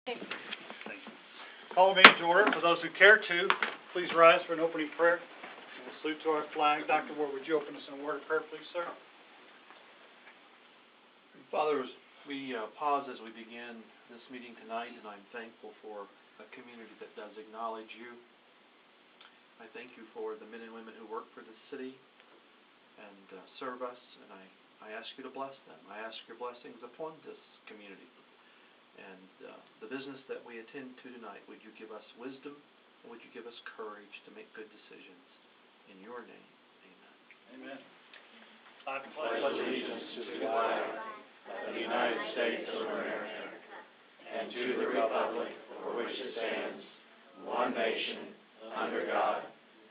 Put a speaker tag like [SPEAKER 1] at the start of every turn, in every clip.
[SPEAKER 1] Thank you. Call the meeting to order. For those who care to, please rise for an opening prayer. And we'll salute to our flag. Dr. Ward, would you open us in a word of prayer, please, sir?
[SPEAKER 2] Father, we pause as we begin this meeting tonight, and I'm thankful for a community that does acknowledge you. I thank you for the men and women who work for this city and serve us, and I ask you to bless them. I ask your blessings upon this community. And the business that we attend to tonight, would you give us wisdom, and would you give us courage to make good decisions? In your name, amen.
[SPEAKER 1] Amen. I pledge
[SPEAKER 3] allegiance to the flag of the United States of America and to the republic for which it stands, one nation, under God,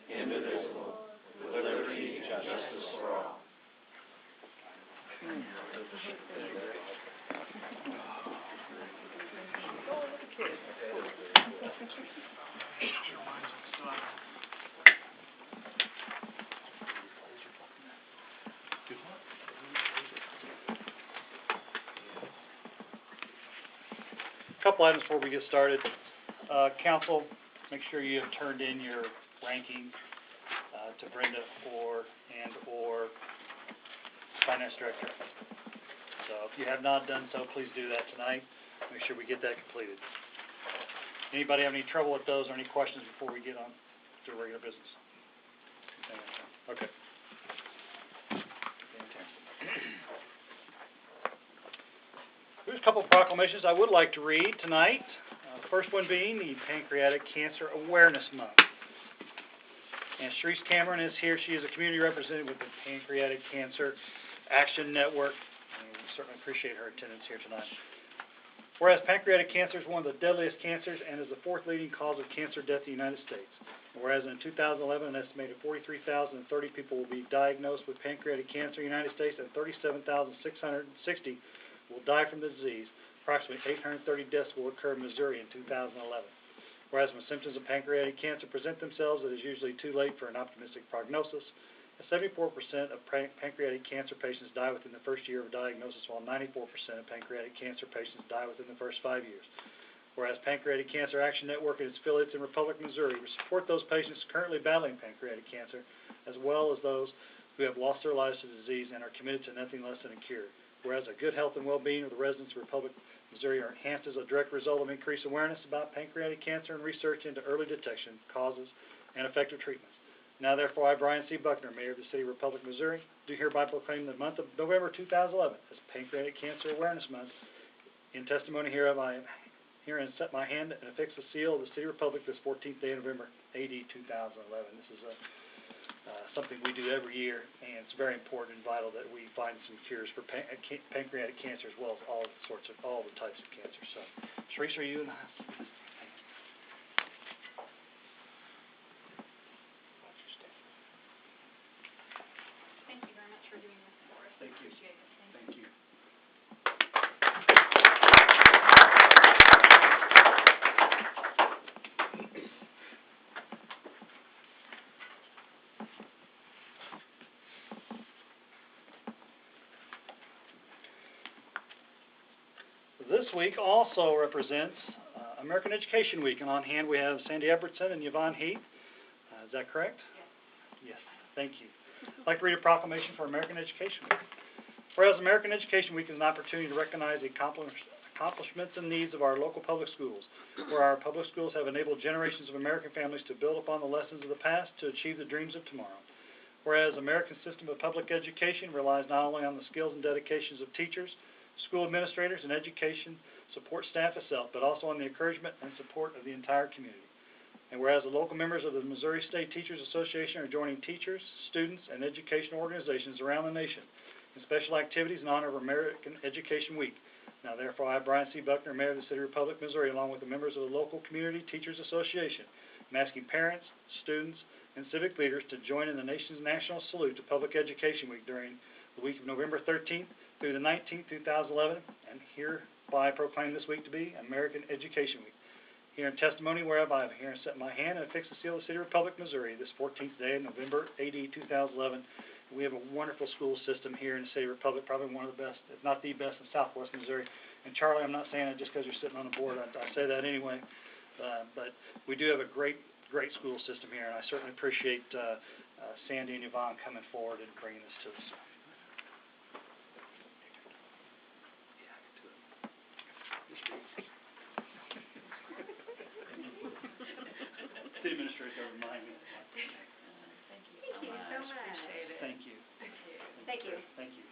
[SPEAKER 3] indivisible, with liberty and justice for all.
[SPEAKER 1] A couple items before we get started. Council, make sure you have turned in your ranking to Brenda or Finance Director. So if you have not done so, please do that tonight. Make sure we get that completed. Anybody have any trouble with those or any questions before we get on to regular business? Okay. There's a couple of proclamations I would like to read tonight. The first one being the Pancreatic Cancer Awareness Month. And Sharice Cameron is here. She is a community representative with the Pancreatic Cancer Action Network. And we certainly appreciate her attendance here tonight. Whereas pancreatic cancer is one of the deadliest cancers and is the fourth leading cause of cancer death in the United States. Whereas in 2011, an estimated 43,030 people will be diagnosed with pancreatic cancer in the United States and 37,660 will die from the disease. Approximately 830 deaths will occur in Missouri in 2011. Whereas when symptoms of pancreatic cancer present themselves, it is usually too late for an optimistic prognosis. 74% of pancreatic cancer patients die within the first year of diagnosis, while 94% of pancreatic cancer patients die within the first 5 years. Whereas Pancreatic Cancer Action Network and its affiliates in Republic, Missouri support those patients currently battling pancreatic cancer, as well as those who have lost their lives to the disease and are committed to nothing less than a cure. Whereas the good health and well-being of the residents of Republic, Missouri are enhanced as a direct result of increased awareness about pancreatic cancer and research into early detection, causes, and effective treatments. Now, therefore, I, Brian C. Buckner, Mayor of the City of Republic, Missouri, do hereby proclaim the month of November 2011 as Pancreatic Cancer Awareness Month. In testimony hereof, I am herein set my hand and affix the seal of the City of Republic this 14th day of November, AD 2011. This is something we do every year, and it's very important and vital that we find some cures for pancreatic cancer as well as all the types of cancer. So, Sharice, are you in the house?
[SPEAKER 4] Thank you very much for doing this for us.
[SPEAKER 1] Thank you.
[SPEAKER 4] Appreciate it.
[SPEAKER 1] Thank you. This week also represents American Education Week, and on hand we have Sandy Evertson and Yvonne Heath. Is that correct?
[SPEAKER 4] Yes.
[SPEAKER 1] Yes. Thank you. I'd like to read a proclamation for American Education Week. Whereas American Education Week is an opportunity to recognize the accomplishments and needs of our local public schools, where our public schools have enabled generations of American families to build upon the lessons of the past to achieve the dreams of tomorrow. Whereas American system of public education relies not only on the skills and dedications of teachers, school administrators, and education support staff itself, but also on the encouragement and support of the entire community. And whereas the local members of the Missouri State Teachers Association are joining teachers, students, and educational organizations around the nation in special activities in honor of American Education Week. Now, therefore, I, Brian C. Buckner, Mayor of the City of Republic, Missouri, along with the members of the local Community Teachers Association, am asking parents, students, and civic leaders to join in the nation's national salute to Public Education Week during the week of November 13th through the 19th, 2011, and hereby proclaim this week to be American Education Week. Here in testimony whereof I have here set my hand and affix the seal of the City of Republic, Missouri, this 14th day of November, AD 2011. We have a wonderful school system here in the City of Republic, probably one of the best, if not the best, in Southwest Missouri. And Charlie, I'm not saying it just because you're sitting on the board, I say that anyway. But we do have a great school system here, and I certainly appreciate Sandy and Yvonne coming forward and bringing this to us. City Administrator, remind me.
[SPEAKER 4] Thank you so much. Appreciate it.
[SPEAKER 1] Thank you.
[SPEAKER 4] Thank you.
[SPEAKER 1] Thank you.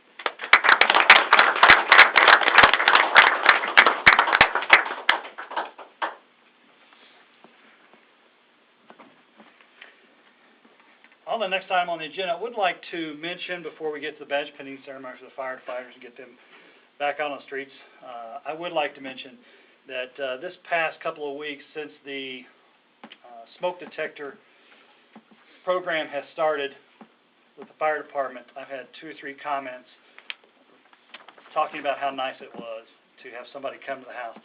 [SPEAKER 1] On the next item on the agenda, I would like to mention, before we get to the badge pinning ceremony for the firefighters and get them back out on the streets, I would like to mention that this past couple of weeks, since the smoke detector program has started with the fire department, I've had 2 or 3 comments talking about how nice it was to have somebody come to the house.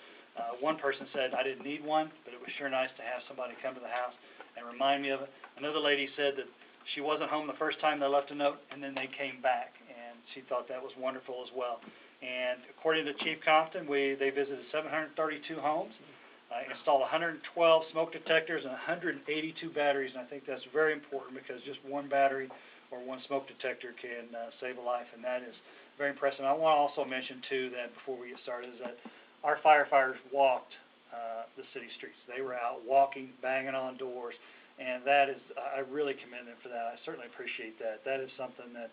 [SPEAKER 1] One person said, I didn't need one, but it was sure nice to have somebody come to the house and remind me of it. Another lady said that she wasn't home the first time they left a note, and then they came back, and she thought that was wonderful as well. And according to Chief Compton, they visited 732 homes, installed 112 smoke detectors and 182 batteries, and I think that's very important because just one battery or one smoke detector can save a life, and that is very impressive. I want to also mention, too, that before we get started, is that our firefighters walked the city streets. They were out walking, banging on doors, and that is, I really commend them for that. I certainly appreciate that. That is something that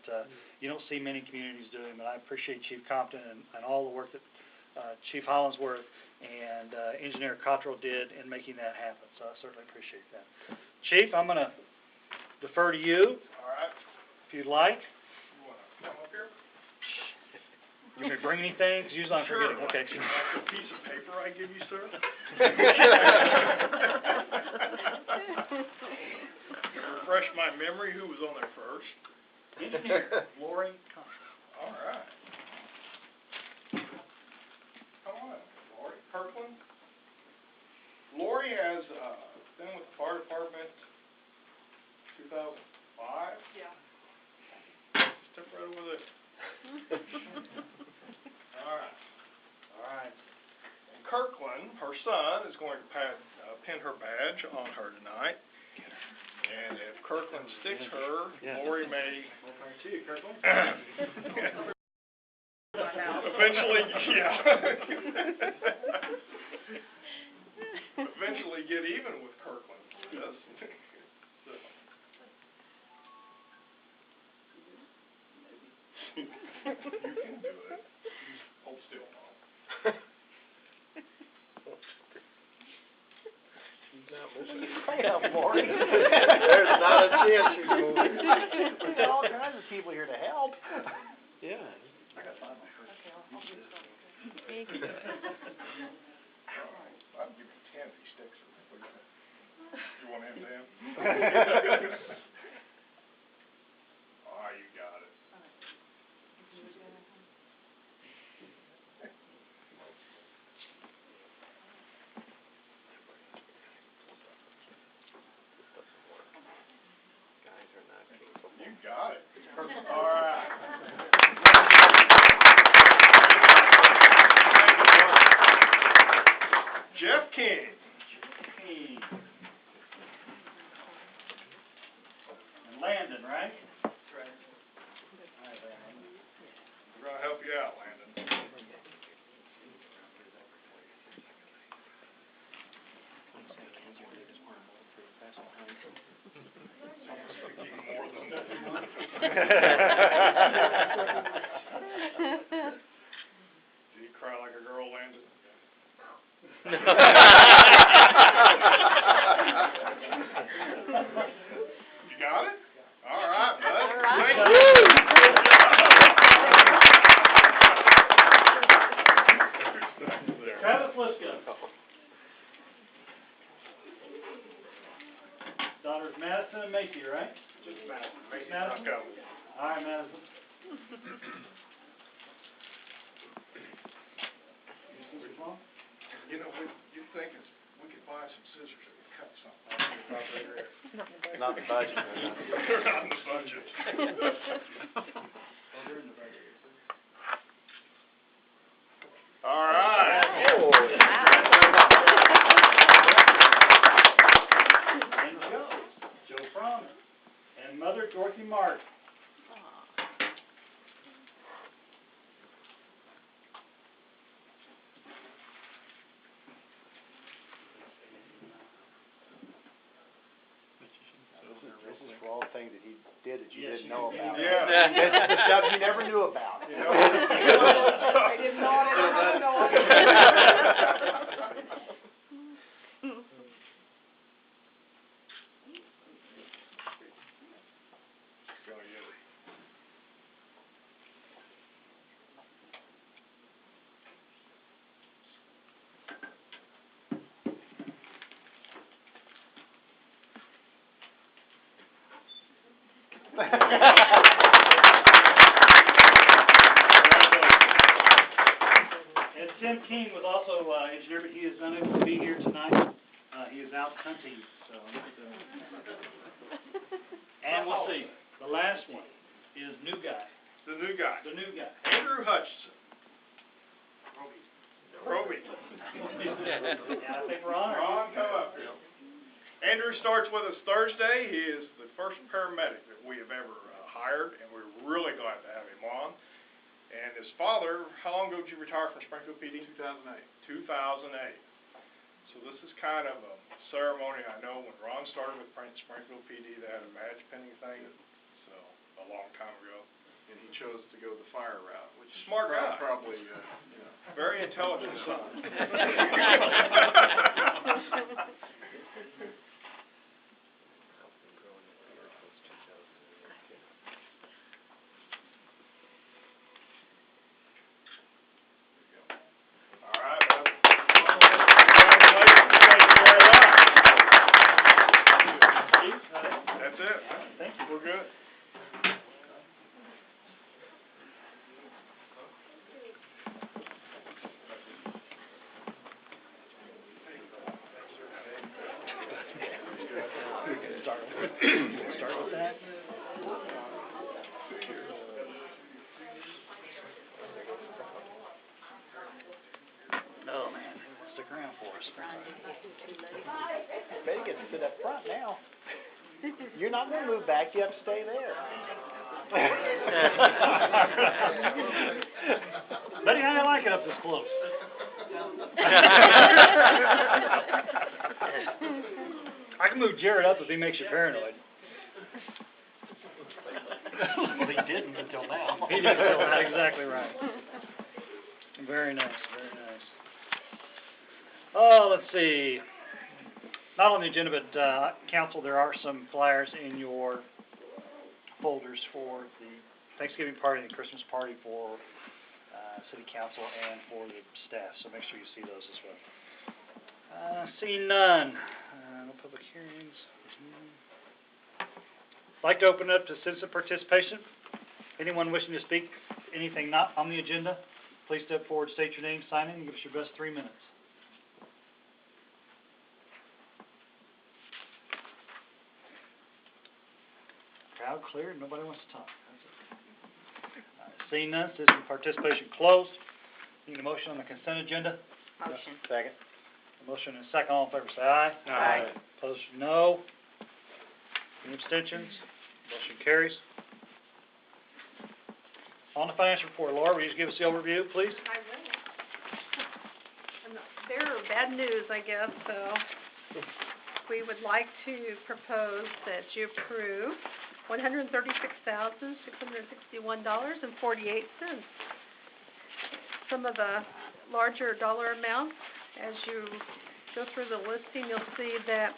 [SPEAKER 1] you don't see many communities doing, but I appreciate Chief Compton and all the work that Chief Hollingsworth and Engineer Cottrell did in making that happen, so I certainly appreciate that. Chief, I'm going to defer to you.
[SPEAKER 5] All right.
[SPEAKER 1] If you'd like.
[SPEAKER 5] You want to come up here?
[SPEAKER 1] You may bring anything, 'cause usually I'm forgetting. Okay.
[SPEAKER 5] Sure. Like the piece of paper I give you, sir? Refresh my memory, who was on there first?
[SPEAKER 1] Engineer Lori Cottrell.
[SPEAKER 5] All right. Come on, Lori Kirkland. Lori has been with the fire department 2005.
[SPEAKER 4] Yeah.
[SPEAKER 5] Step right over there. All right. All right. And Kirkland, her son, is going to pin her badge on her tonight. And if Kirkland sticks her, Lori may.
[SPEAKER 1] To you, Kirkland.
[SPEAKER 5] Eventually, yeah. Eventually get even with Kirkland. Yes. So. You can do it. Just hold still, Mom.
[SPEAKER 3] Lori. There's not a chance she's moving.
[SPEAKER 6] We've got all kinds of people here to help.
[SPEAKER 3] Yeah.
[SPEAKER 1] I got 5 of my
[SPEAKER 4] You can do it.
[SPEAKER 5] I'll give you 10 if he sticks her. You want him, Dan? Oh, you got it. You got it. All right. Jeff King.
[SPEAKER 1] And Landon, right?
[SPEAKER 5] That's right.
[SPEAKER 1] All right, Landon.
[SPEAKER 5] We're gonna help you out, Landon. More than that. Did you cry like a girl, Landon? You got it? All right, bud.
[SPEAKER 4] All right.
[SPEAKER 5] Thank
[SPEAKER 1] Good
[SPEAKER 5] you.
[SPEAKER 1] Travis Lisco. Daughters Madison and Macy, right?
[SPEAKER 5] Just Madison. Macy's
[SPEAKER 1] Madison?
[SPEAKER 5] not coming.
[SPEAKER 1] All right, Madison.
[SPEAKER 5] You know, you think we could buy some scissors and cut something.
[SPEAKER 3] Not the budget.
[SPEAKER 5] They're not in the budget. All right.
[SPEAKER 1] Trustee Martin.
[SPEAKER 6] This is for all the things that he did that you
[SPEAKER 1] Yes,
[SPEAKER 6] didn't know about.
[SPEAKER 5] Yeah.
[SPEAKER 6] The stuff you never knew about.
[SPEAKER 5] You know?
[SPEAKER 7] I didn't know it, I didn't know it.
[SPEAKER 5] Go get it.
[SPEAKER 1] And Tim King was also engineer, but he is unable to be here tonight. He is out hunting, so. And we'll see. The last one is new guy.
[SPEAKER 5] The new guy,
[SPEAKER 1] The new guy.
[SPEAKER 5] Andrew Hutchison. Roby.
[SPEAKER 1] Yeah, I think we're on.
[SPEAKER 5] Ron, come up here. Andrew starts with us Thursday. He is the first paramedic that we have ever hired, and we're really glad to have him on. And his father, how long ago did you retire from Springfield PD? 2008. 2008. So this is kind of a ceremony. I know when Ron started with Springfield PD, they had a badge pinning thing, so a long time ago.
[SPEAKER 3] And he chose to go the fire route, which
[SPEAKER 5] Smart guy.
[SPEAKER 3] probably,
[SPEAKER 5] Very intelligent son. All right, well, congratulations, thank you very much. That's it.
[SPEAKER 1] Thank you.
[SPEAKER 5] We're good.
[SPEAKER 1] Start with that. Oh, man. Stick around for us.
[SPEAKER 6] Betty gets to sit up front now. You're not gonna move back, you have to stay there.
[SPEAKER 1] Betty, how do you like it up this close? I can move Jared up if he makes you paranoid.
[SPEAKER 6] Well, he didn't until now.
[SPEAKER 1] He didn't feel that, exactly right. Very nice, very nice. Oh, let's see. Not on the agenda, but, council, there are some flyers in your folders for the Thanksgiving party and the Christmas party for, city council and for the staff, so make sure you see those as well. Seeing none, no public hearings. Like to open up to citizen participation. Anyone wishing to speak, anything not on the agenda, please step forward, state your name, sign in, and give us your best 3 minutes. Crowd clear, nobody wants to talk. That's it. All right, seeing none, citizen participation closed. Need a motion on the consent agenda?
[SPEAKER 7] Motion.
[SPEAKER 6] Second.
[SPEAKER 1] A motion and a second, all in favor say aye.
[SPEAKER 7] Aye.
[SPEAKER 1] Opposed, no. Any abstentions? Motion carries. On the financial report, Laura, will you just give us the overview, please?
[SPEAKER 7] I will. And they're bad news, I guess, so we would like to propose that you approve $136,661.48. Some of the larger dollar amounts, as you go through the listing, you'll see that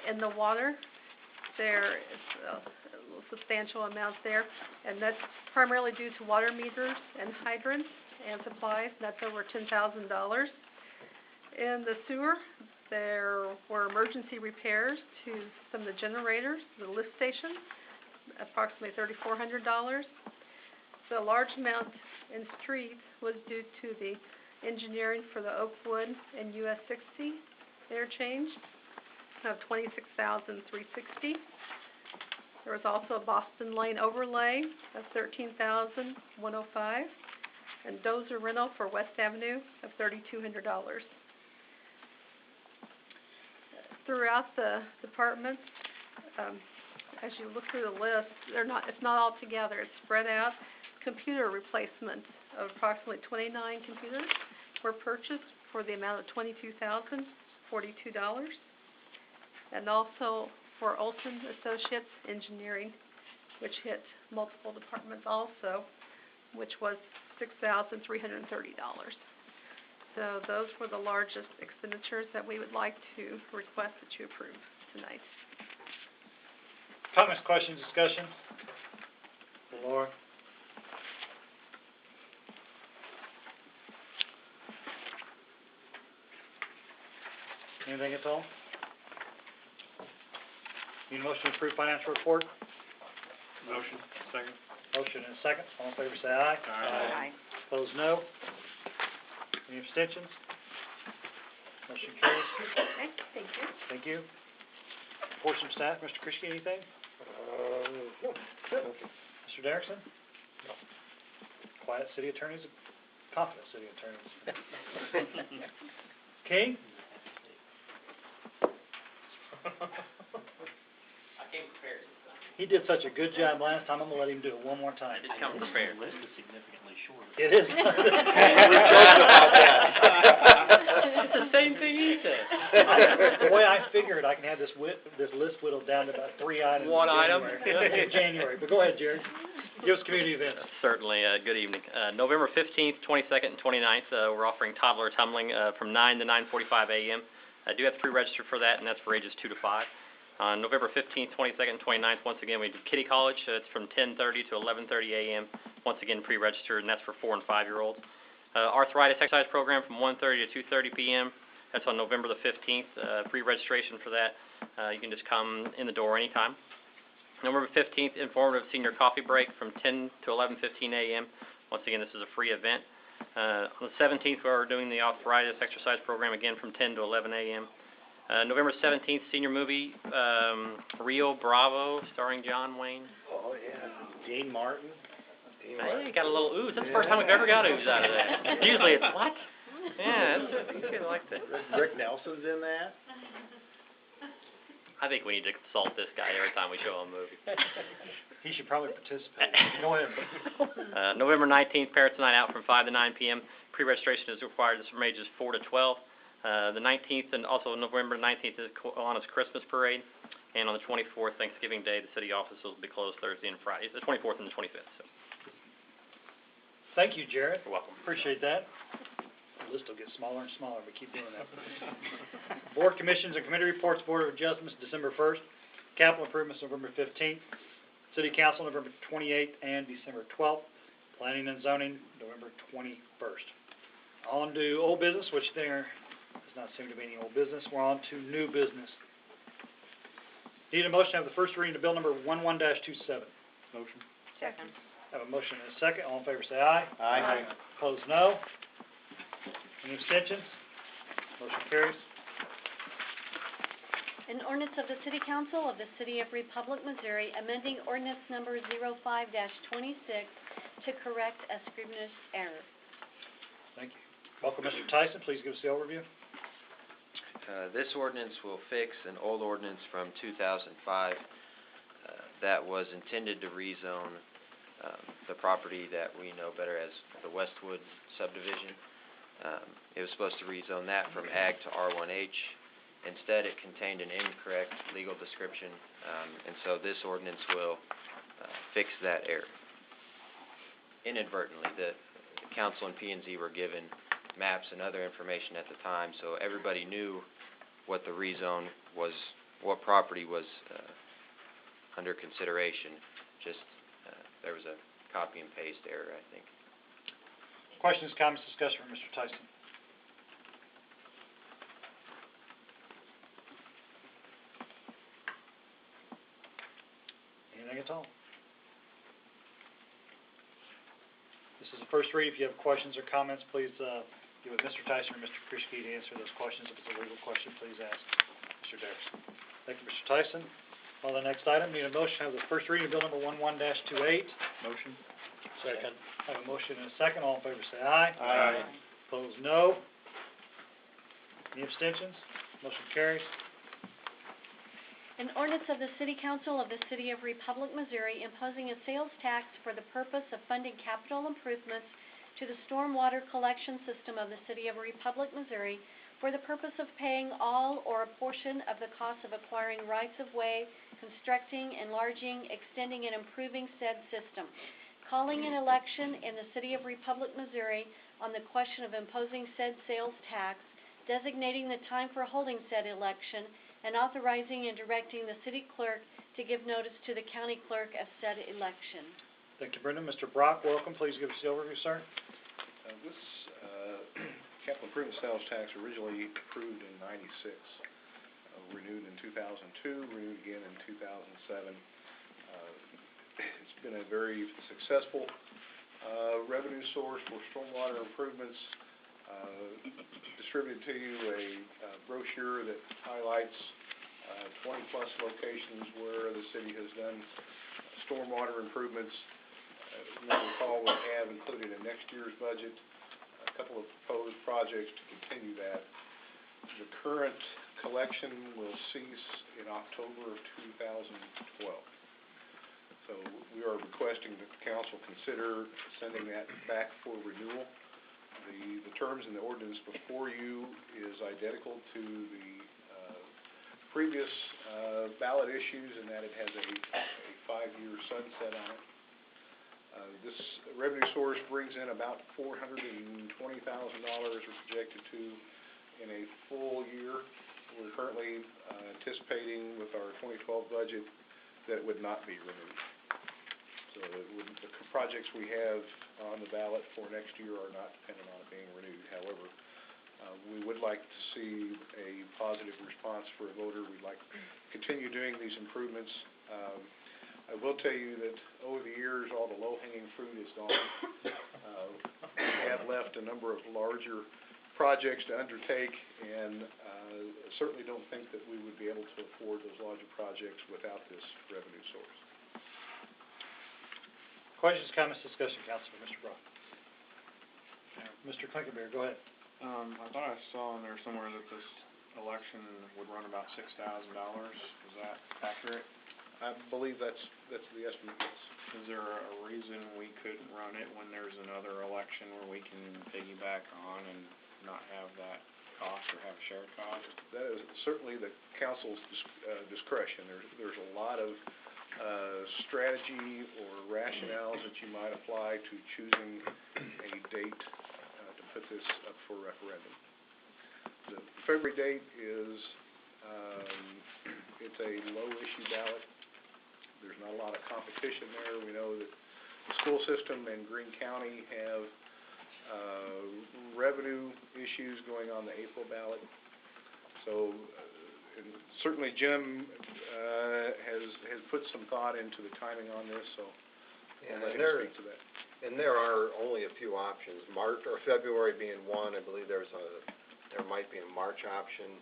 [SPEAKER 7] in the water, there is substantial amounts there, and that's primarily due to water meters and hydrants and supplies. That's over $10,000. In the sewer, there were emergency repairs to some of the generators, the lift stations, approximately $3,400. The large amount in streets was due to the engineering for the Oakwood and US 60 interchange of $26,360. There was also a Boston Lane overlay of $13,105, and dozer rental for West Avenue of $3,200. Throughout the departments, as you look through the list, it's not all together, it's spread out. Computer replacement of approximately 29 computers were purchased for the amount of $22,042. And also for Olson Associates Engineering, which hit multiple departments also, which was $6,330. So those were the largest expenditures that we would like to request that you approve tonight.
[SPEAKER 1] Comments, questions, discussion? Laura? Anything at all? Need a motion to approve financial report?
[SPEAKER 5] Motion. Second.
[SPEAKER 1] Motion and a second. All in favor say aye.
[SPEAKER 5] Aye.
[SPEAKER 1] Opposed, no. Any abstentions? Motion carries.
[SPEAKER 7] Okay, thank you.
[SPEAKER 1] Thank you. Reports from staff. Mr. Krischke, anything?
[SPEAKER 6] No.
[SPEAKER 1] Mr. Derrickson? No. Quiet city attorneys, confident city attorneys. King?
[SPEAKER 8] I came prepared this time.
[SPEAKER 1] He did such a good job last time, I'm gonna let him do it one more time.
[SPEAKER 8] I did come prepared.
[SPEAKER 3] The list is significantly shorter.
[SPEAKER 1] It is.
[SPEAKER 6] We joked about that.
[SPEAKER 8] It's the same thing he said.
[SPEAKER 1] The way I figured, I can have this list whittled down to about 3 items.
[SPEAKER 8] One
[SPEAKER 1] in
[SPEAKER 8] item?
[SPEAKER 1] January. In January, but go ahead, Jerry. Give us community events.
[SPEAKER 8] Certainly, good evening. November 15th, 22nd, and 29th, we're offering toddler tumbling from 9 to 9:45 a.m. I do have to pre-register for that, and that's for ages 2 to 5. On November 15th, 22nd, and 29th, once again, we do Kitty College. It's from 10:30 to 11:30 a.m. Once again, pre-registered, and that's for 4 and 5-year-olds. Arthritis exercise program from 1:30 to 2:30 p.m. That's on November the 15th. Pre-registration for that. You can just come in the door anytime. November 15th, informative senior coffee break from 10 to 11:15 a.m. Once again, this is a free event. On the 17th, we're doing the arthritis exercise program again from 10 to 11 a.m. November 17th, senior movie, Rio Bravo, starring John Wayne.
[SPEAKER 6] Oh, yeah. Dean Martin.
[SPEAKER 8] Hey, got a little ooze. That's the first time we've ever got ooze out of that. Usually it's what? Yeah, that's good. I like that.
[SPEAKER 6] Rick Nelson's in that.
[SPEAKER 8] I think we need to consult this guy every time we show him a movie.
[SPEAKER 1] He should probably participate. Go ahead.
[SPEAKER 8] November 19th, Parents Night Out from 5 to 9 p.m. Pre-registration is required. This is from ages 4 to 12. The 19th and also November 19th is Kiwanis Christmas Parade. And on the 24th, Thanksgiving Day, the city offices will be closed Thursday and Friday. The 24th and the 25th. So.
[SPEAKER 1] Thank you, Jared.
[SPEAKER 8] You're welcome.
[SPEAKER 1] Appreciate that. The list will get smaller and smaller, but keep doing that. Board commissions and committee reports, Board of Adjustments, December 1st. Capital improvements, November 15th. City Council, November 28th and December 12th. Planning and zoning, November 21st. On to old business, which there does not seem to be any old business. We're on to new business. Need a motion to have the first reading of bill number 11-27.
[SPEAKER 5] Motion.
[SPEAKER 7] Second.
[SPEAKER 1] Have a motion and a second. All in favor say aye.
[SPEAKER 6] Aye.
[SPEAKER 1] Opposed, no. Any abstentions? Motion carries.
[SPEAKER 9] An ordinance of the City Council of the City of Republic, Missouri, amending ordinance number 05-26 to correct a scrivener's error.
[SPEAKER 1] Thank you. Welcome, Mr. Tyson. Please give us the overview.
[SPEAKER 10] This ordinance will fix an old ordinance from 2005 that was intended to rezone the property that we know better as the Westwood subdivision. It was supposed to rezone that from Ag to R1H. Instead, it contained an incorrect legal description, and so this ordinance will fix that error. Inadvertently, the council and P&Z were given maps and other information at the time, so everybody knew what the rezone was, what property was under consideration. Just there was a copy and paste error, I think.
[SPEAKER 1] Questions, comments, discussion from Mr. Tyson. Anything at all? This is the first read. If you have questions or comments, please give it Mr. Tyson or Mr. Krischke to answer those questions. If it's a legal question, please ask Mr. Derrickson. Thank you, Mr. Tyson. On the next item, need a motion to have the first reading of bill number 11-28.
[SPEAKER 5] Motion.
[SPEAKER 6] Second.
[SPEAKER 1] Have a motion and a second. All in favor say aye.
[SPEAKER 5] Aye.
[SPEAKER 1] Opposed, no. Any abstentions? Motion carries.
[SPEAKER 9] An ordinance of the City Council of the City of Republic, Missouri, imposing a sales tax for the purpose of funding capital improvements to the stormwater collection system of the City of Republic, Missouri, for the purpose of paying all or a portion of the cost of acquiring rights-of-way, constructing, enlarging, extending, and improving said system. Calling an election in the City of Republic, Missouri on the question of imposing said sales tax, designating the time for holding said election, and authorizing and directing the city clerk to give notice to the county clerk of said election.
[SPEAKER 1] Thank you, Brenda. Mr. Brock, welcome. Please give us the overview, sir.
[SPEAKER 11] This capital improvement sales tax originally approved in '96, renewed in 2002, renewed again in 2007. It's been a very successful revenue source for stormwater improvements. Distributed to you a brochure that highlights 20-plus locations where the city has done stormwater improvements. You may recall we have included in next year's budget a couple of proposed projects to continue that. The current collection will cease in October of 2012. So we are requesting that the council consider sending that back for renewal. The terms in the ordinance before you is identical to the previous ballot issues in that it has a 5-year sunset on it. This revenue source brings in about $420,000 we're projected to in a full year. We're currently anticipating with our 2012 budget that it would not be renewed. So the projects we have on the ballot for next year are not dependent on it being renewed. However, we would like to see a positive response for a voter. We'd like to continue doing these improvements. I will tell you that over the years, all the low-hanging fruit is gone. We have left a number of larger projects to undertake, and certainly don't think that we would be able to afford those larger projects without this revenue source.
[SPEAKER 1] Questions, comments, discussion, Councilman. Mr. Brock. Mr. Clinkenbeard, go ahead.
[SPEAKER 12] I thought I saw in there somewhere that this election would run about $6,000. Is that accurate?
[SPEAKER 11] I believe that's the estimate, yes.
[SPEAKER 12] Is there a reason we couldn't run it when there's another election where we can piggyback on and not have that cost or have a shared cost?
[SPEAKER 11] That is certainly the council's discretion. There's a lot of strategy or rationales that you might apply to choosing a date to put this up for referendum. The February date is it's a low-issue ballot. There's not a lot of competition there. We know that the school system and Greene County have revenue issues going on the April ballot. So and certainly Jim has put some thought into the timing on this, so I'll let him speak to that.
[SPEAKER 13] And there are only a few options, March or February being one. I believe there might be a March option.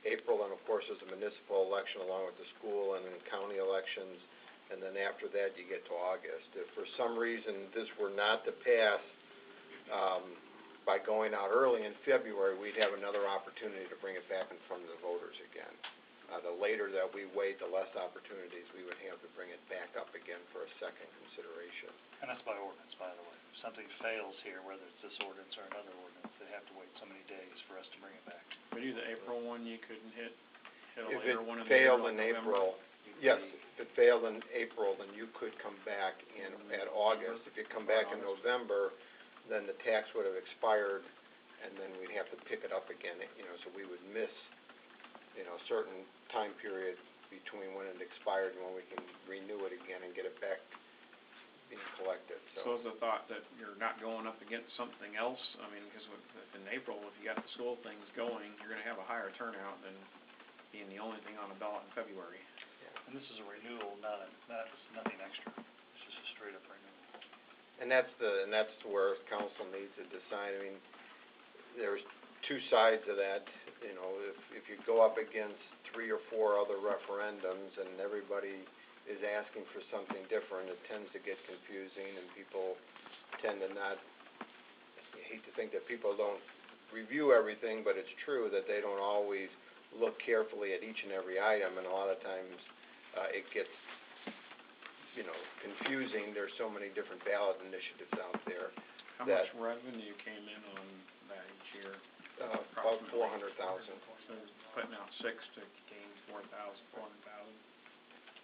[SPEAKER 13] April, and of course, is a municipal election along with the school and then county elections, and then after that you get to August. If for some reason this were not to pass by going out early in February, we'd have another opportunity to bring it back in front of the voters again. The later that we wait, the less opportunities we would have to bring it back up again for a second consideration.
[SPEAKER 1] And that's by ordinance, by the way. If something fails here, whether it's this ordinance or another ordinance, they have to wait so many days for us to bring it back.
[SPEAKER 12] If we do the April one, you couldn't hit a
[SPEAKER 13] If
[SPEAKER 12] later
[SPEAKER 13] it
[SPEAKER 12] one in
[SPEAKER 13] failed
[SPEAKER 12] the
[SPEAKER 13] in April, yes, if it failed in April, then you could come back at August. If you come back in November, then the tax would have expired, and then we'd have to pick it up again, so we would miss, a certain time period between when it expired and when we can renew it again and get it back being collected,
[SPEAKER 12] So is the thought that you're not going up against something else? I mean, because in April, if you got the school things going, you're gonna have a higher turnout than being the only thing on the ballot in February.
[SPEAKER 1] And this is a renewal, nothing extra. It's just a straight up renewal.
[SPEAKER 13] And that's where council needs to decide. I mean, there's two sides of that. If you go up against 3 or 4 other referendums and everybody is asking for something different, it tends to get confusing, and people tend to not. I hate to think that people don't review everything, but it's true that they don't always look carefully at each and every item, and a lot of times, it gets, confusing. There's so many different ballot initiatives out there.
[SPEAKER 12] How much revenue came in on that each year?
[SPEAKER 13] About 400,000.
[SPEAKER 12] So putting out 6 to gain 400,000.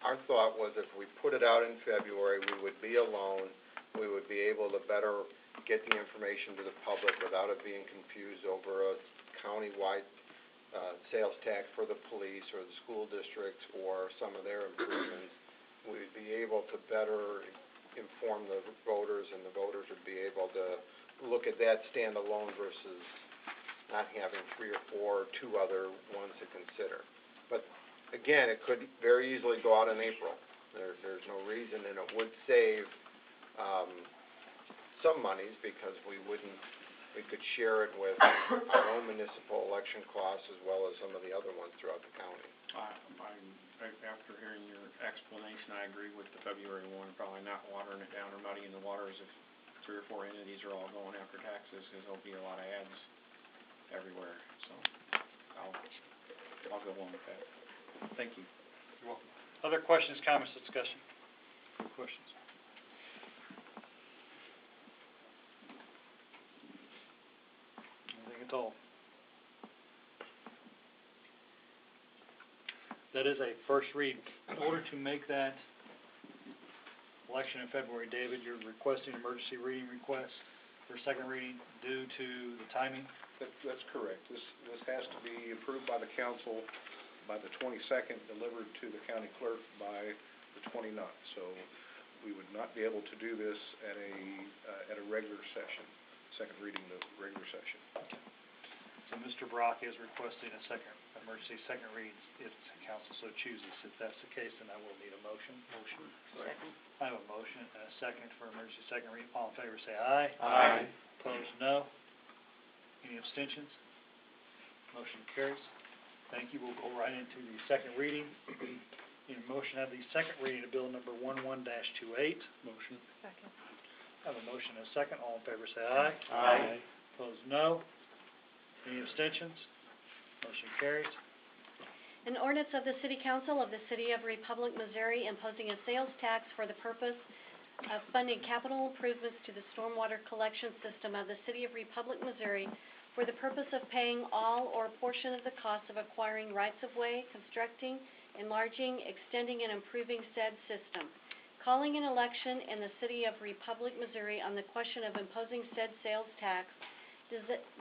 [SPEAKER 13] Our thought was if we put it out in February, we would be alone, we would be able to better get the information to the public without it being confused over a county-wide sales tax for the police or the school districts or some of their improvements. We'd be able to better inform the voters, and the voters would be able to look at that standalone versus not having 3 or 4 or 2 other ones to consider. But again, it could very easily go out in April. There's no reason, and it would save some monies because we could share it with our own municipal election costs as well as some of the other ones throughout the county.
[SPEAKER 12] After hearing your explanation, I agree with the February one, probably not watering it down or muddying the waters if 3 or 4 entities are all going after taxes, because there'll be a lot of ads everywhere, so I'll go along with that. Thank you.
[SPEAKER 1] You're welcome. Other questions, comments, discussion? Questions? Anything at all? That is a first read. In order to make that election in February, David, you're requesting emergency reading request for second reading due to the timing?
[SPEAKER 11] That's correct. This has to be approved by the council by the 22nd, delivered to the county clerk by the 29th. So we would not be able to do this at a regular session, second reading the regular session.
[SPEAKER 1] Okay. So Mr. Brock is requesting a emergency second read if the council so chooses. If that's the case, then I will need a motion.
[SPEAKER 6] Second.
[SPEAKER 1] I have a motion and a second for emergency second read. All in favor say aye.
[SPEAKER 6] Aye.
[SPEAKER 1] Opposed, no. Any abstentions? Motion carries. Thank you. We'll go right into the second reading. Need a motion of the second reading of bill number 11-28. Motion.
[SPEAKER 7] Second.
[SPEAKER 1] I have a motion and a second. All in favor say aye.
[SPEAKER 6] Aye.
[SPEAKER 1] Opposed, no. Any abstentions? Motion carries.
[SPEAKER 9] An ordinance of the City Council of the City of Republic, Missouri, imposing a sales tax for the purpose of funding capital improvements to the stormwater collection system of the City of Republic, Missouri, for the purpose of paying all or a portion of the cost of acquiring rights-of-way, constructing, enlarging, extending, and improving said system. Calling an election in the City of Republic, Missouri on the question of imposing said sales tax,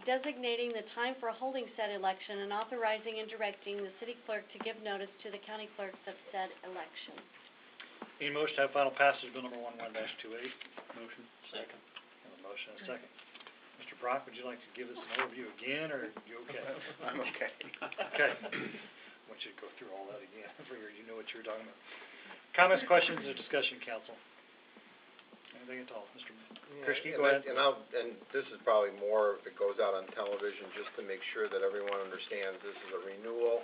[SPEAKER 9] designating the time for holding said election, and authorizing and directing the city clerk to give notice to the county clerks of said election.
[SPEAKER 1] Need a motion to have final passage of bill number 11-28. Motion. Second. I have a motion and a second. Mr. Brock, would you like to give us an overview again, or are you okay?
[SPEAKER 11] I'm okay.
[SPEAKER 1] Okay. I want you to go through all that again. I figured you know what you were talking about. Comments, questions, or discussion, council? Anything at all? Mr. Krischke, go ahead.
[SPEAKER 13] And this is probably more if it goes out on television, just to make sure that everyone understands this is a renewal.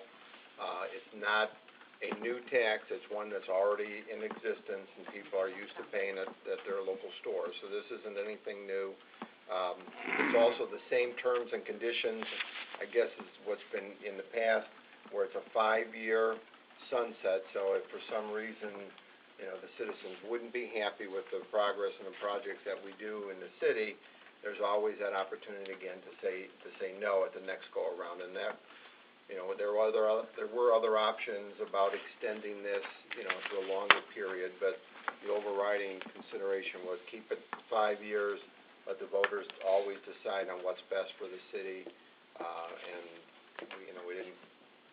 [SPEAKER 13] It's not a new tax, it's one that's already in existence and people are used to paying it at their local stores. So this isn't anything new. It's also the same terms and conditions, I guess, is what's been in the past, where it's a 5-year sunset. So if for some reason the citizens wouldn't be happy with the progress and the projects that we do in the city, there's always that opportunity again to say no at the next go around. And that, there were other options about extending this, to a longer period, but the overriding consideration was keep it 5 years, let the voters always decide on what's best for the city, and we didn't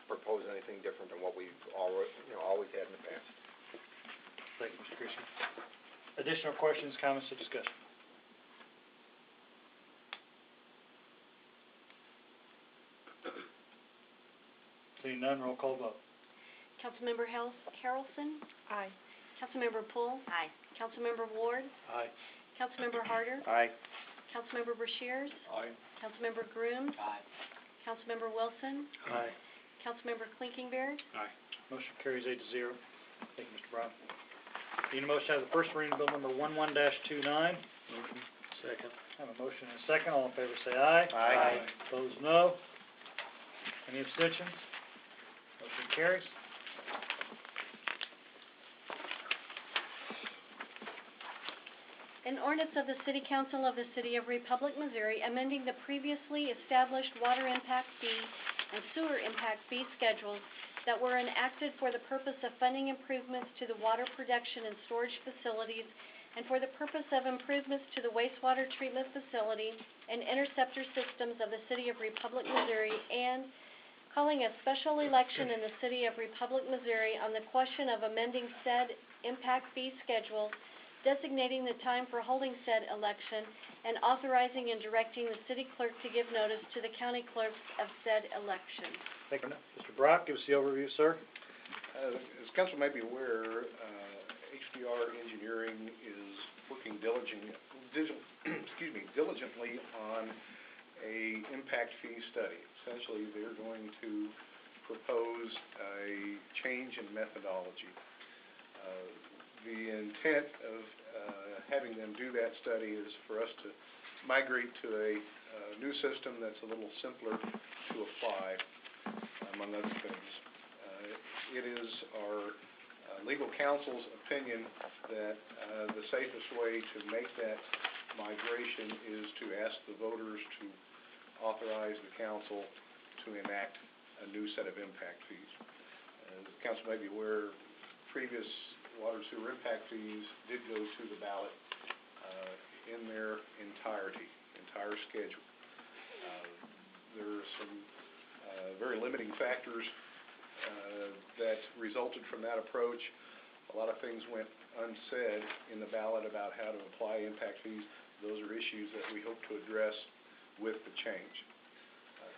[SPEAKER 13] propose anything different than what we've always had in the past.
[SPEAKER 1] Thank you, Mr. Krischke. Additional questions, comments, or discussion? Seeing none, roll call vote.
[SPEAKER 9] Councilmember Harrelson?
[SPEAKER 7] Aye.
[SPEAKER 9] Councilmember Poole?
[SPEAKER 4] Aye.
[SPEAKER 9] Councilmember Ward?
[SPEAKER 1] Aye.
[SPEAKER 9] Councilmember Harder?
[SPEAKER 6] Aye.
[SPEAKER 9] Councilmember Brashears?
[SPEAKER 12] Aye.
[SPEAKER 9] Councilmember Groom?
[SPEAKER 6] Aye.
[SPEAKER 9] Councilmember Wilson?
[SPEAKER 1] Aye.
[SPEAKER 9] Councilmember Klinkenberg?
[SPEAKER 12] Aye.
[SPEAKER 1] Motion carries 8-0. Thank you, Mr. Brown. Need a motion to have the first reading of bill number 11-29. Motion. Second. I have a motion and a second. All in favor say aye.
[SPEAKER 6] Aye.
[SPEAKER 1] Opposed, no. Any abstentions? carries.
[SPEAKER 9] An ordinance of the City Council of the City of Republic, Missouri, amending the previously established water impact fee and sewer impact fee schedules that were enacted for the purpose of funding improvements to the water production and storage facilities and for the purpose of improvements to the wastewater treatment facility and interceptor systems of the City of Republic, Missouri, and calling a special election in the City of Republic, Missouri on the question of amending said impact fee schedule, designating the time for holding said election, and authorizing and directing the city clerk to give notice to the county clerks of said election.
[SPEAKER 1] Thank you. Mr. Brock, give us the overview, sir.
[SPEAKER 11] As council may be aware, HDR Engineering is working diligently on a impact fee study. Essentially, they're going to propose a change in methodology. The intent of having them do that study is for us to migrate to a new system that's a little simpler to apply, among other things. It is our legal counsel's opinion that the safest way to make that migration is to ask the voters to authorize the council to enact a new set of impact fees. As the council may be aware, previous water and sewer impact fees did go to the ballot in their entire schedule. There are some very limiting factors that resulted from that approach. A lot of things went unsaid in the ballot about how to apply impact fees. Those are issues that we hope to address with the change.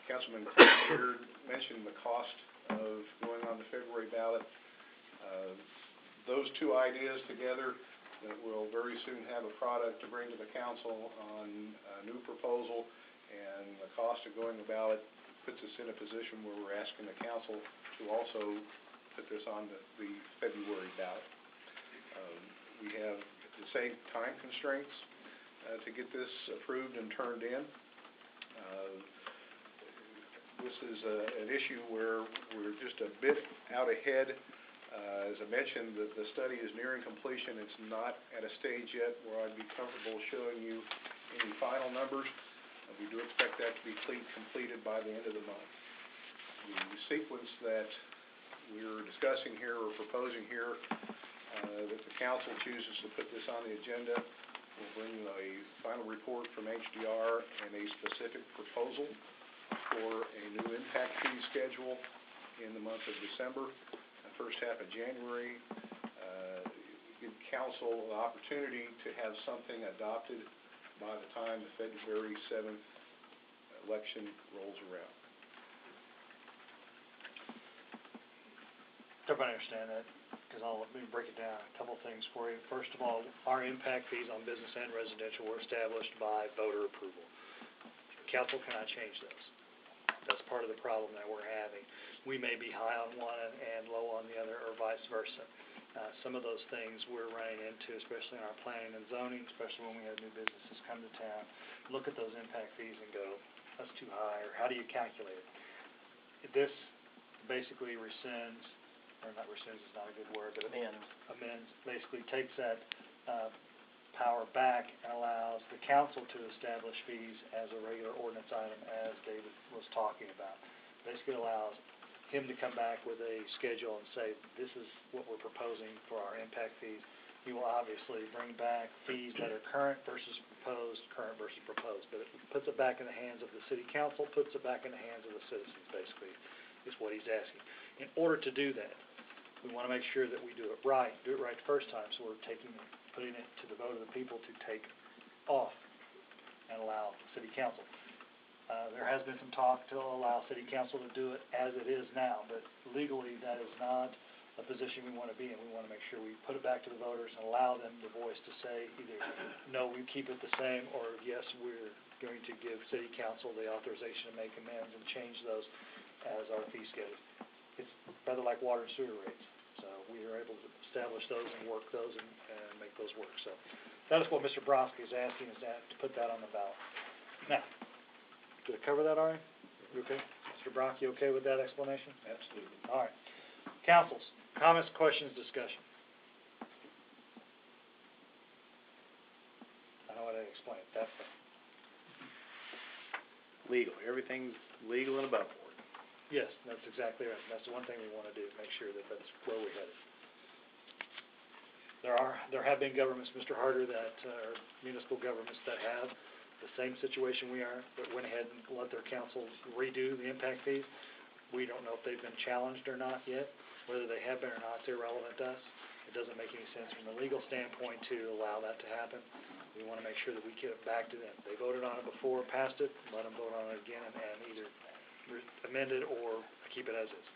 [SPEAKER 11] Councilman Cleveland mentioned the cost of going on the February ballot. Those two ideas together, that we'll very soon have a product to bring to the council on a new proposal, and the cost of going the ballot puts us in a position where we're asking the council to also put this on the February ballot. We have the same time constraints to get this approved and turned in. This is an issue where we're just a bit out ahead. As I mentioned, the study is nearing completion. It's not at a stage yet where I'd be comfortable showing you any final numbers. We do expect that to be completed by the end of the month. The sequence that we're discussing here or proposing here, that the council chooses to put this on the agenda, will bring a final report from HDR and a specific proposal for a new impact fee schedule in the month of December. First half of January, give council the opportunity to have something adopted by the time the February 7th election rolls around.
[SPEAKER 1] Everybody understand that? Because let me break it down. A couple things for you. First of all, our impact fees on business and residential were established by voter approval. Council cannot change those. That's part of the problem that we're having. We may be high on one and low on the other, or vice versa. Some of those things we're running into, especially in our planning and zoning, especially when we have new businesses come to town, look at those impact fees and go, that's too high, or how do you calculate it? This basically rescinds, or not rescinds is not a good word, but amends, basically takes that power back and allows the council to establish fees as a regular ordinance item, as David was talking about. Basically allows him to come back with a schedule and say, this is what we're proposing for our impact fees. He will obviously bring back fees that are current versus proposed, but it puts it back in the hands of the city council, puts it back in the hands of the citizens, basically, is what he's asking. In order to do that, we want to make sure that we do it right the first time, so we're putting it to the vote of the people to take off and allow city council. There has been some talk to allow city council to do it as it is now, but legally that is not a position we want to be in. We want to make sure we put it back to the voters and allow them the voice to say either, no, we keep it the same, or yes, we're going to give city council the authorization to make amends and change those as our fee schedule. It's rather like water and sewer rates. So we are able to establish those and work those and make those work. So that is what Mr. Broski is asking, is that to put that on the ballot. Now, did I cover that, Ari? You okay? Mr. Brock, you okay with that explanation?
[SPEAKER 11] Absolutely.
[SPEAKER 1] All right. Councils, comments, questions, discussion. I know how to explain it, that's it.
[SPEAKER 11] Legal, everything's legal and above board.
[SPEAKER 1] Yes, that's exactly right. That's the one thing we want to do, make sure that that's where we're headed. There have been governments, Mr. Harder, that are municipal governments that have the same situation we are, that went ahead and let their councils redo the impact fees. We don't know if they've been challenged or not yet. Whether they have been or not, it's irrelevant to us. It doesn't make any sense from the legal standpoint to allow that to happen. We want to make sure that we get it back to them. They voted on it before, passed it, let them vote on it again and either amend it or keep it as is.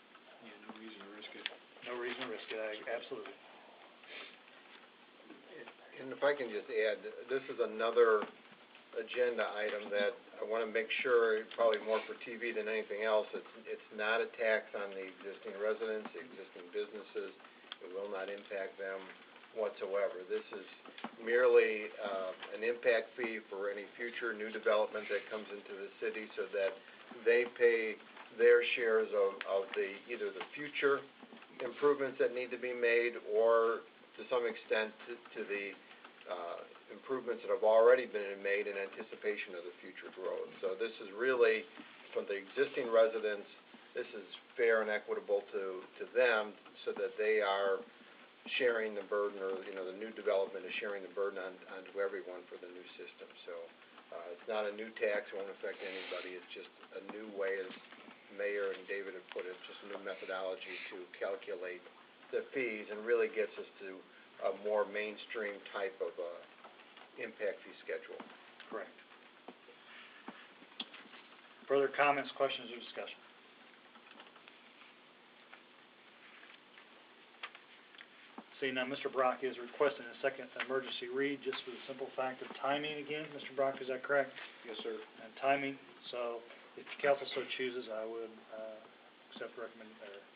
[SPEAKER 12] Yeah, no reason to risk it.
[SPEAKER 1] No reason to risk it, absolutely.
[SPEAKER 13] And if I can just add, this is another agenda item that I want to make sure, probably more for TV than anything else, it's not a tax on the existing residents, the existing businesses. It will not impact them whatsoever. This is merely an impact fee for any future new development that comes into the city so that they pay their shares of either the future improvements that need to be made or to some extent to the improvements that have already been made in anticipation of the future growth. So this is really, for the existing residents, this is fair and equitable to them so that they are sharing the burden, or, the new development is sharing the burden onto everyone for the new system. So it's not a new tax, it won't affect anybody, it's just a new way, as Mayor and David have put it, just a new methodology to calculate the fees and really gets us to a more mainstream type of impact fee schedule.
[SPEAKER 1] Correct. Further comments, questions, or discussion? Seeing none, Mr. Brock is requesting a second emergency read just for the simple fact of timing again. Mr. Brock, is that correct?
[SPEAKER 11] Yes, sir.
[SPEAKER 1] And timing, so if the council so chooses, I would accept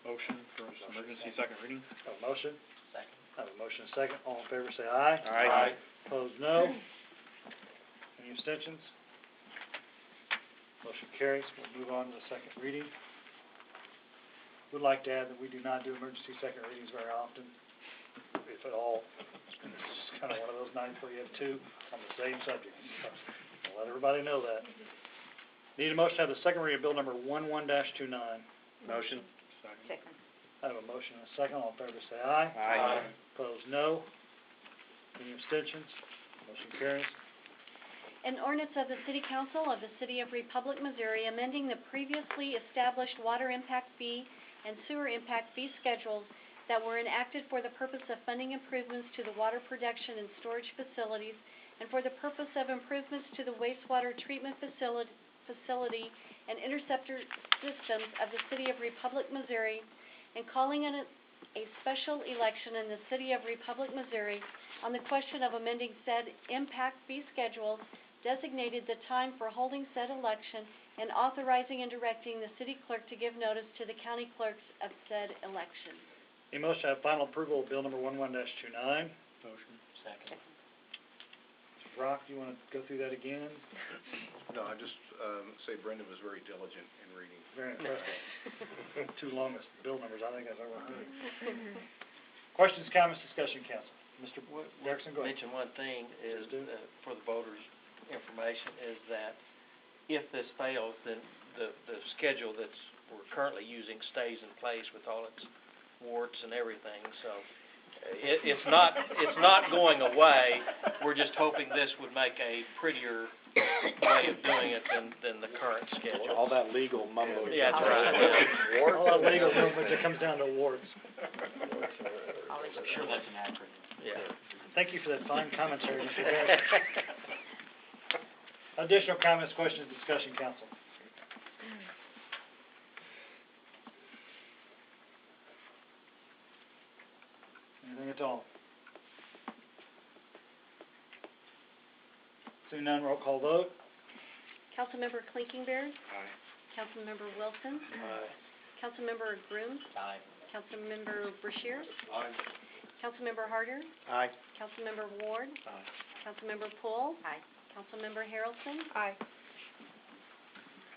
[SPEAKER 12] Motion for emergency second reading?
[SPEAKER 1] A motion?
[SPEAKER 6] Second.
[SPEAKER 1] I have a motion and a second. All in favor say aye.
[SPEAKER 12] Aye.
[SPEAKER 1] Opposed, no. Any abstentions? Motion carries. We'll move on to the second reading. Would like to add that we do not do emergency second readings very often, if at all. It's kind of one of those nights where you have two on the same subject. So I'll let everybody know that. Need a motion to have the second reading of bill number 11-29.
[SPEAKER 12] Motion.
[SPEAKER 6] Second.
[SPEAKER 1] I have a motion and a second. All in favor say aye.
[SPEAKER 12] Aye.
[SPEAKER 1] Opposed, no. Any abstentions? Motion carries.
[SPEAKER 9] An ordinance of the City Council of the City of Republic, Missouri, amending the previously established water impact fee and sewer impact fee schedules that were enacted for the purpose of funding improvements to the water production and storage facilities and for the purpose of improvements to the wastewater treatment facility and interceptor systems of the City of Republic, Missouri, and calling in a special election in the City of Republic, Missouri on the question of amending said impact fee schedules, designated the time for holding said election, and authorizing and directing the city clerk to give notice to the county clerks of said election.
[SPEAKER 1] Need a motion to have final approval of bill number 11-29.
[SPEAKER 12] Motion.
[SPEAKER 6] Second.
[SPEAKER 1] Mr. Brock, do you want to go through that again?
[SPEAKER 11] No, I just say Brenda was very diligent in reading.
[SPEAKER 1] Very impressive. Two longest bill numbers I think I've ever heard. Questions, comments, discussion, council. Mr. Derrickson, go ahead.
[SPEAKER 6] Mention one thing is,
[SPEAKER 1] Please do.
[SPEAKER 6] for the voters' information, is that if this fails, then the schedule that's we're currently using stays in place with all its warts and everything, so it's not going away. We're just hoping this would make a prettier way of doing it than the current schedule.
[SPEAKER 11] All that legal mumbo.
[SPEAKER 6] Yeah, that's right.
[SPEAKER 1] All that legal movement that comes down to warts.
[SPEAKER 6] I'm sure that's an acronym. Yeah.
[SPEAKER 1] Thank you for that fine commentary, Mr. Derrick. Additional comments, questions, discussion, council. Anything at all? Seeing none, roll call vote.
[SPEAKER 9] Councilmember Klinkenberg.
[SPEAKER 12] Aye.
[SPEAKER 9] Councilmember Wilson.
[SPEAKER 1] Aye.
[SPEAKER 9] Councilmember Groom.
[SPEAKER 6] Aye.
[SPEAKER 9] Councilmember Brashear.
[SPEAKER 12] Aye.
[SPEAKER 9] Councilmember Harder.
[SPEAKER 11] Aye.
[SPEAKER 9] Councilmember Ward.
[SPEAKER 12] Aye.
[SPEAKER 9] Councilmember Poole. Aye. Councilmember Harrelson.
[SPEAKER 7] Aye.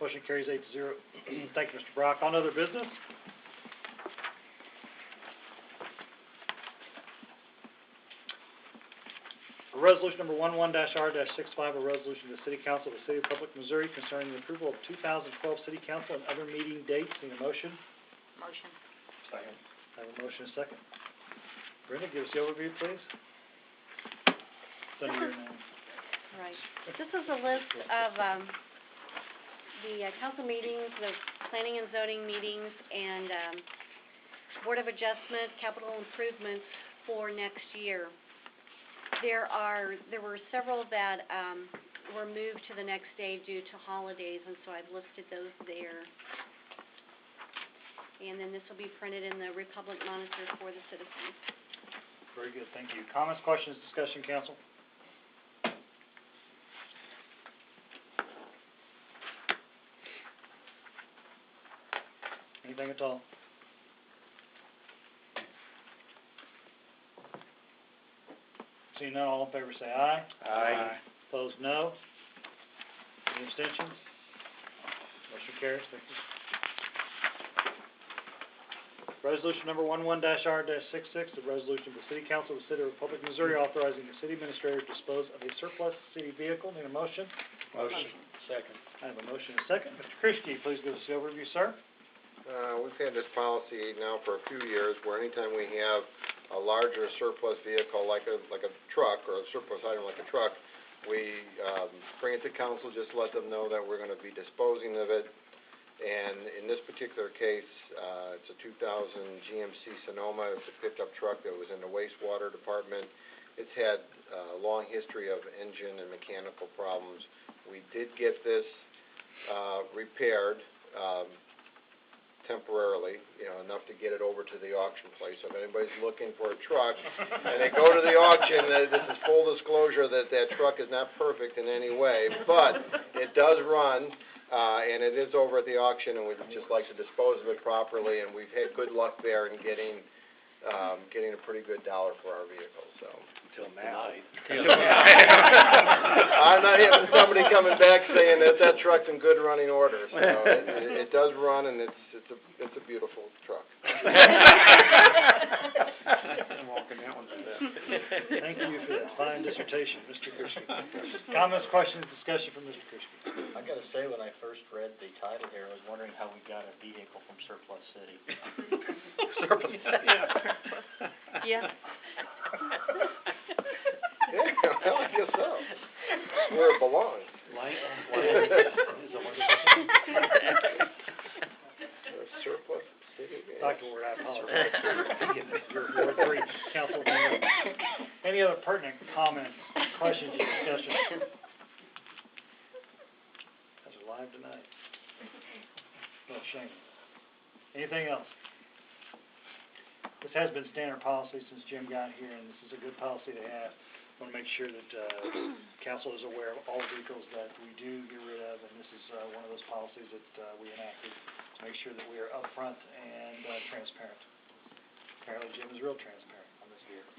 [SPEAKER 1] Motion carries 8-0. Thank you, Mr. Brock. On other business? For resolution number 11-R-65, a resolution of the City Council of the City of Republic, Missouri concerning the approval of 2012 City Council and other meeting dates. Need a motion?
[SPEAKER 4] Motion.
[SPEAKER 1] Second. I have a motion and a second. Brenda, give us the overview, please. It's under your name.
[SPEAKER 9] Right. This is a list of, the council meetings, the planning and zoning meetings, and, Board of Adjustment, capital improvements for next year. There were several that, were moved to the next day due to holidays, and so I've listed those there. And then this will be printed in the Republic Monitor for the citizens.
[SPEAKER 1] Very good, thank you. Comments, questions, discussion, council? Anything at all? Seeing none, all in favor say aye.
[SPEAKER 3] Aye.
[SPEAKER 1] Opposed, no. Any abstentions? Motion carries. Thank you. Resolution number 11-R-66, the resolution of the City Council of the City of Republic, Missouri authorizing the city administrator to dispose of a surplus city vehicle. Need a motion?
[SPEAKER 3] Motion. Second.
[SPEAKER 1] I have a motion and a second. Mr. Christie, please give us the overview, sir.
[SPEAKER 13] We've had this policy now for a few years where anytime we have a larger surplus vehicle like a truck or a surplus item like a truck, we bring it to council, just let them know that we're going to be disposing of it. And in this particular case, it's a 2000 GMC Sonoma. It's a picked-up truck that was in the wastewater department. It's had a long history of engine and mechanical problems. We did get this repaired temporarily, enough to get it over to the auction place. So if anybody's looking for a truck and they go to the auction, this is full disclosure that that truck is not perfect in any way, but it does run. And it is over at the auction, and we'd just like to dispose of it properly, and we've had good luck there in getting a pretty good dollar for our vehicle, so.
[SPEAKER 3] Until now.
[SPEAKER 13] I'm not having somebody coming back saying that truck's in good running order, so it does run, and it's a beautiful truck.
[SPEAKER 3] I'm walking that one to death.
[SPEAKER 1] Thank you for that fine dissertation, Mr. Christie. Comments, questions, discussion from Mr. Christie.
[SPEAKER 3] I gotta say, when I first read the title here, I was wondering how we got a vehicle from Surplus City.
[SPEAKER 1] Surplus.
[SPEAKER 9] Yeah.
[SPEAKER 13] Yeah, well, I guess so. It's where it belongs. Surplus City.
[SPEAKER 1] Dr. Ward, I apologize. Your Ward 3 council member. Any other pertinent comments, questions, or discussion? Guys are live tonight. No shame. Anything else? This has been standard policy since Jim got here, and this is a good policy to have. I want to make sure that council is aware of all vehicles that we do get rid of, and this is one of those policies that we enacted to make sure that we are upfront and transparent. Apparently Jim is real transparent on this vehicle.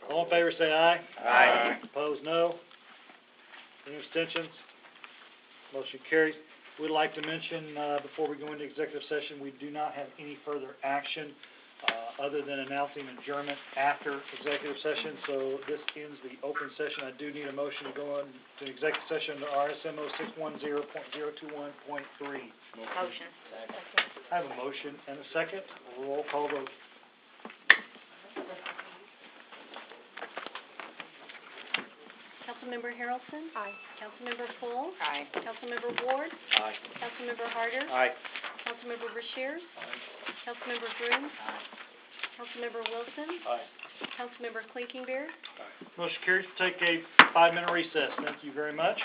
[SPEAKER 1] All in favor say aye.
[SPEAKER 3] Aye.
[SPEAKER 1] Opposed, no. Any abstentions? Motion carries. We'd like to mention, before we go into executive session, we do not have any further action other than announcing adjournment after executive session. So this ends the open session. I do need a motion to go into executive session under RSMO 610.021.3.
[SPEAKER 4] Motion.
[SPEAKER 1] I have a motion and a second. Roll call vote.
[SPEAKER 9] Councilmember Harrelson?
[SPEAKER 4] Aye.
[SPEAKER 9] Councilmember Full?
[SPEAKER 4] Aye.
[SPEAKER 9] Councilmember Ward?
[SPEAKER 3] Aye.
[SPEAKER 9] Councilmember Harder?
[SPEAKER 3] Aye.
[SPEAKER 9] Councilmember Brashears? Councilmember Groom? Councilmember Wilson?
[SPEAKER 3] Aye.
[SPEAKER 9] Councilmember Clinkenbeard?
[SPEAKER 1] Motion carries. Take a 5-minute recess. Thank you very much.